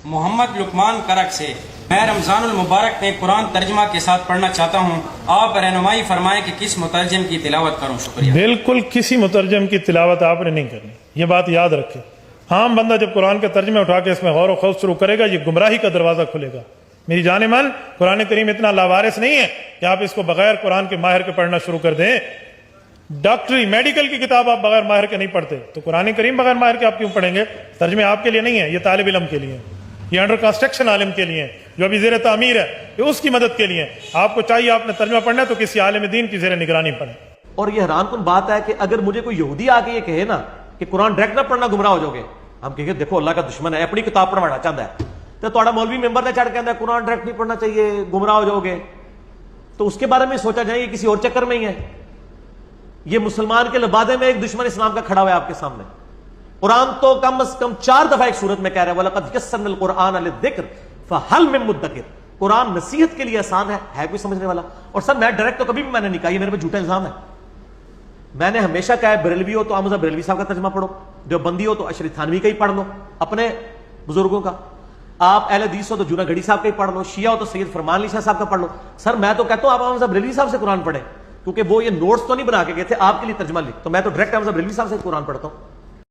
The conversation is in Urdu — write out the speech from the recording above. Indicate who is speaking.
Speaker 1: محمد لقمان کرک سے میں رمضان المبارک میں قرآن ترجمہ کے ساتھ پڑھنا چاہتا ہوں، آپ رہنمائی فرمائیں کہ کس مترجم کی تلاوت کروں؟ شکریہ۔
Speaker 2: بالکل کسی مترجم کی تلاوت آپ نے نہیں کرنی، یہ بات یاد رکھیں۔ عام بندہ جب قرآن کے ترجمے اٹھا کے اس میں غور و خوض شروع کرے گا، یہ گمراہی کا دروازہ کھلے گا۔ میری جان من، قرآن کریم اتنا لاوارث نہیں ہے کہ آپ اس کو بغیر قرآن کے ماہر کے پڑھنا شروع کر دیں۔ ڈاکٹری میڈیکل کی کتاب آپ بغیر ماہر کے نہیں پڑھتے، تو قرآن کریم بغیر ماہر کے آپ کیوں پڑھیں گے؟ ترجمے آپ کے لیے نہیں ہے، یہ طالب علم کے لیے، یہ انڈر کنسٹرکشن عالم کے لیے، جو ابھی زیر تعمیر ہے، یہ اس کی مدد کے لیے۔ آپ کو چاہیے آپ نے ترجمہ پڑھنا ہے تو کسی عالم دین کی زیر نگرانی پڑھیں۔
Speaker 3: اور یہ حیران کن بات ہے کہ اگر مجھے کوئی یہودی آ کے یہ کہے نا کہ قرآن ڈائریکٹ نہ پڑھنا گمراہ ہو جاؤ گے، ہم کہیں گے دیکھو اللہ کا دشمن ہے، اپنی کتاب پڑھوانا چاہتا ہے، تو تھوڑا مولوی ممبر نے چڑھ کے اندر قرآن ڈائریکٹ نہیں پڑھنا چاہیے، گمراہ ہو جاؤ گے، تو اس کے بارے میں سوچا جائے یہ کسی اور چکر میں ہی ہے۔ یہ مسلمان کے لبادے میں ایک دشمن اسلام کا کھڑا ہوا ہے آپ کے سامنے۔ قرآن تو کم از کم 4 دفعہ ایک سورت میں کہہ رہا ہے وَلَقَدْ يَسَّرْنَا الْقُرْآنَ لِلذِّكْرِ فَهَلْ مِن مُدَّكِرٍ۔ قرآن نصیحت کے لیے آسان ہے کوئی سمجھنے والا؟ اور سر میں ڈائریکٹ تو کبھی بھی میں نے نہیں کہا، یہ میرے پہ جھوٹا الزام ہے۔ میں نے ہمیشہ کہا ہے بریلوی ہو تو احمد بریلوی صاحب کا ترجمہ پڑھو، دیوبندی ہو تو اشرف تھانوی کا ہی پڑھ لو اپنے بزرگوں کا، آپ اہل حدیث ہو تو جونہ گھڑی صاحب کا ہی پڑھ لو، شیعہ ہو تو سید فرمان علی شاہ صاحب کا پڑھ لو۔ سر میں تو کہتا ہوں آپ احمد بریلوی صاحب سے قرآن پڑھیں، کیونکہ وہ یہ نوٹس تو نہیں بنا کے گئے تھے آپ کے لیے ترجمہ لکھ، تو میں تو ڈائریکٹ احمد بریلوی صاحب سے قرآن پڑھتا ہوں۔